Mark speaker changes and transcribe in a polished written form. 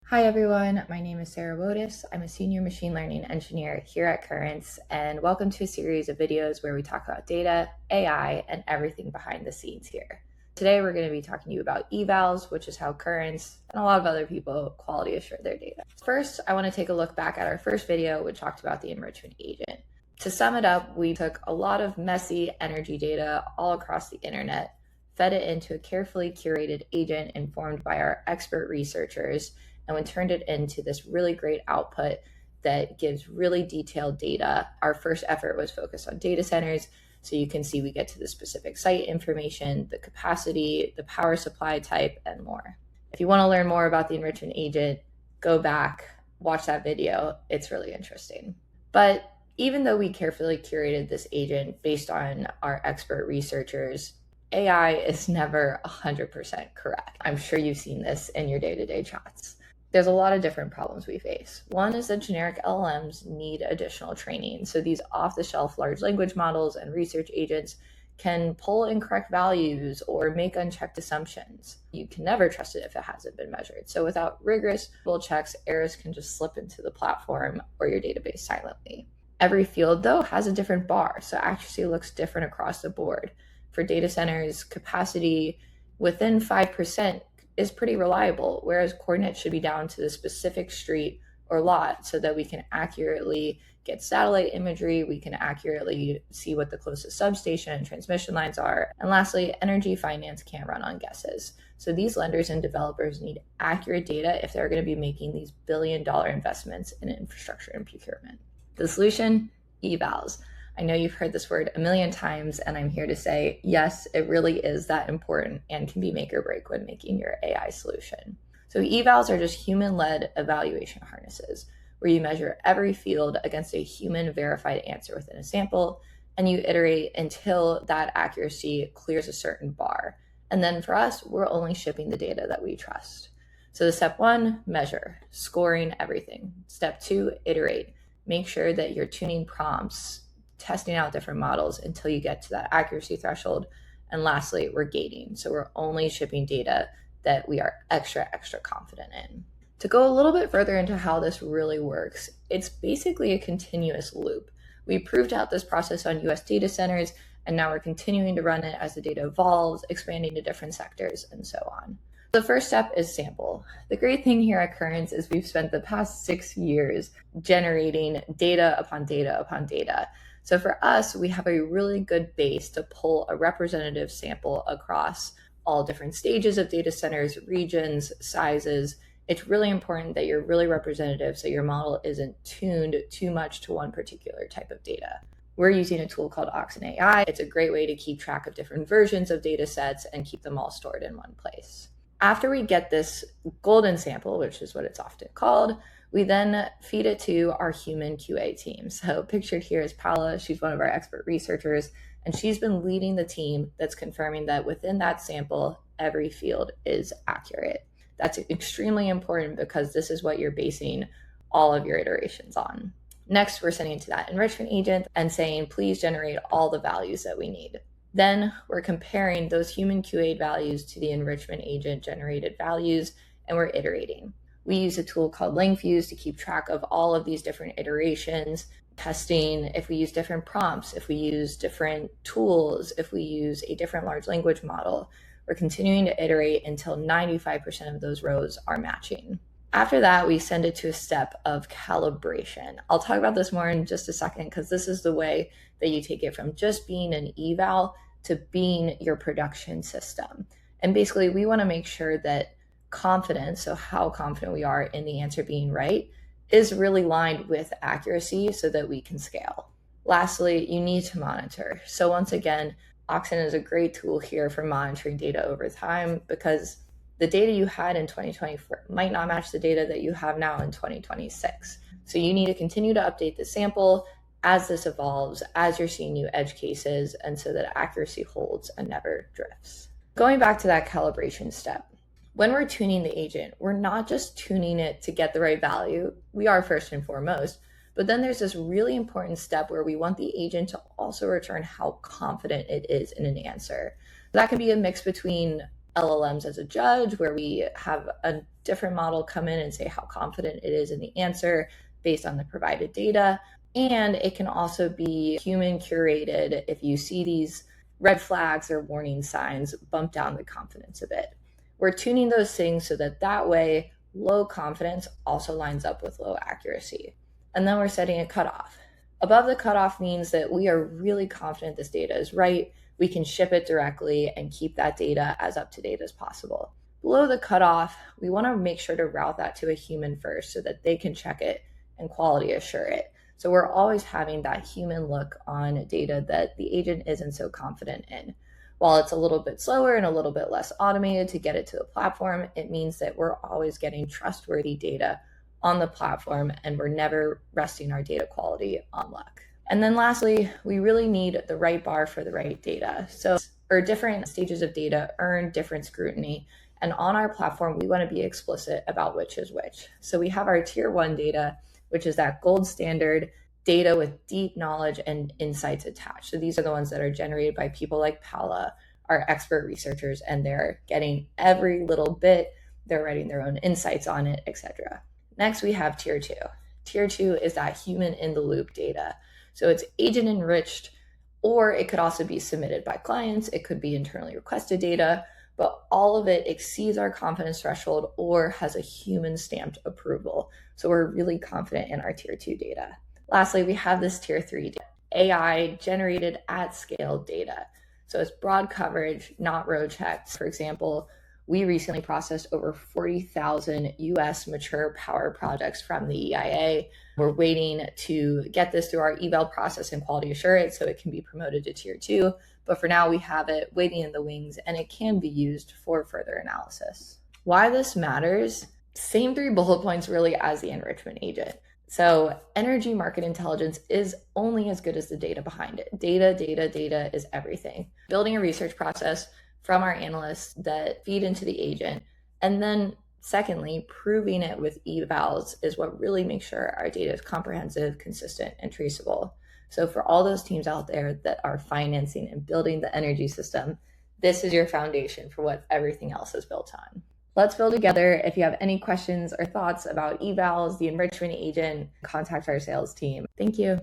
Speaker 1: Hi everyone, my name is Sarah Wotis. I'm a senior machine learning engineer here at Currence, and welcome to a series of videos where we talk about data, AI, and everything behind the scenes here. Today we're going to be talking to you about evals, which is how Currence and a lot of other people quality assure their data. First, I want to take a look back at our first video, which talked about the enrichment agent. To sum it up, we took a lot of messy energy data all across the internet, fed it into a carefully curated agent informed by our expert researchers, and we turned it into this really great output that gives really detailed data. Our first effort was focused on data centers. So you can see we get to the specific site information, the capacity, the power supply type, and more. If you want to learn more about the enrichment agent, go back, watch that video. It's really interesting. But even though we carefully curated this agent based on our expert researchers, AI is never 100% correct. I'm sure you've seen this in your day-to-day chats. There's a lot of different problems we face. One is that generic LLMs need additional training. So these off-the-shelf large language models and research agents can pull incorrect values or make unchecked assumptions. You can never trust it if it hasn't been measured. So without rigorous checks, errors can just slip into the platform or your database silently. Every field, though, has a different bar, so accuracy looks different across the board. For data centers, capacity within 5% is pretty reliable, whereas coordinates should be down to the specific street or lot so that we can accurately get satellite imagery, we can accurately see what the closest substation and transmission lines are. And lastly, energy finance can't run on guesses. So these lenders and developers need accurate data if they're going to be making these billion-dollar investments in infrastructure and procurement. The solution, evals. I know you've heard this word a million times, and I'm here to say, yes, it really is that important and can be make or break when making your AI solution. So evals are just human-led evaluation harnesses, where you measure every field against a human verified answer within a sample, and you iterate until that accuracy clears a certain bar. And then for us, we're only shipping the data that we trust. So the step one, measure, scoring everything. Step two, iterate. Make sure that you're tuning prompts, testing out different models until you get to that accuracy threshold. And lastly, we're gating. So we're only shipping data that we are extra confident in. To go a little bit further into how this really works, it's basically a continuous loop. We proved out this process on US data centers, and now we're continuing to run it as the data evolves, expanding to different sectors and so on. The first step is sample. The great thing here at Currence is we've spent the past 6 years generating data upon data upon data. So for us, we have a really good base to pull a representative sample across all different stages of data centers, regions, sizes. It's really important that you're really representative so your model isn't tuned too much to one particular type of data. We're using a tool called Oxen AI. It's a great way to keep track of different versions of data sets and keep them all stored in one place. After we get this golden sample, which is what it's often called, we then feed it to our human QA team. So pictured here is Paula. She's one of our expert researchers, and she's been leading the team that's confirming that within that sample, every field is accurate. That's extremely important because this is what you're basing all of your iterations on. Next, we're sending to that enrichment agent and saying, please generate all the values that we need. Then we're comparing those human QA values to the enrichment agent generated values, and we're iterating. We use a tool called LangFuse to keep track of all of these different iterations, testing if we use different prompts, if we use different tools, if we use a different large language model. We're continuing to iterate until 95% of those rows are matching. After that, we send it to a step of calibration. I'll talk about this more in just a second because this is the way that you take it from just being an eval to being your production system. And basically, we want to make sure that confidence, so how confident we are in the answer being right, is really lined with accuracy so that we can scale. Lastly, you need to monitor. So once again, Oxen is a great tool here for monitoring data over time because the data you had in 2024 might not match the data that you have now in 2026. So you need to continue to update the sample as this evolves, as you're seeing new edge cases, and so that accuracy holds and never drifts. Going back to that calibration step, when we're tuning the agent, we're not just tuning it to get the right value. We are first and foremost, but then there's this really important step where we want the agent to also return how confident it is in an answer. That can be a mix between LLMs as a judge, where we have a different model come in and say how confident it is in the answer based on the provided data. And it can also be human curated. If you see these red flags or warning signs, bump down the confidence a bit. We're tuning those things so that way low confidence also lines up with low accuracy. And then we're setting a cutoff. Above the cutoff means that we are really confident this data is right. We can ship it directly and keep that data as up to date as possible. Below the cutoff, we want to make sure to route that to a human first so that they can check it and quality assure it. So we're always having that human look on data that the agent isn't so confident in. While it's a little bit slower and a little bit less automated to get it to the platform, it means that we're always getting trustworthy data on the platform and we're never resting our data quality on luck. And then lastly, we really need the right bar for the right data. So, different stages of data earn different scrutiny. And on our platform, we want to be explicit about which is which. So we have our tier 1 data, which is that gold standard data with deep knowledge and insights attached. So these are the ones that are generated by people like Paula, our expert researchers, and they're getting every little bit, they're writing their own insights on it, etc. Next, we have tier 2. Tier 2 is that human in the loop data. So it's agent enriched, or it could also be submitted by clients. It could be internally requested data, but all of it exceeds our confidence threshold or has a human stamped approval. So we're really confident in our tier 2 data. Lastly, we have this tier 3 data, AI generated at scale data. So it's broad coverage, not road checks. For example, we recently processed over 40,000 US mature power projects from the EIA. We're waiting to get this through our eval process and quality assurance so it can be promoted to tier 2. But for now, we have it waiting in the wings and it can be used for further analysis. Why this matters? Same 3 bullet points really as the enrichment agent. So energy market intelligence is only as good as the data behind it. Data is everything. Building a research process from our analysts that feed into the agent. And then secondly, proving it with evals is what really makes sure our data is comprehensive, consistent, and traceable. So for all those teams out there that are financing and building the energy system, this is your foundation for what everything else is built on. Let's build together. If you have any questions or thoughts about evals, the enrichment agent, contact our sales team. Thank you.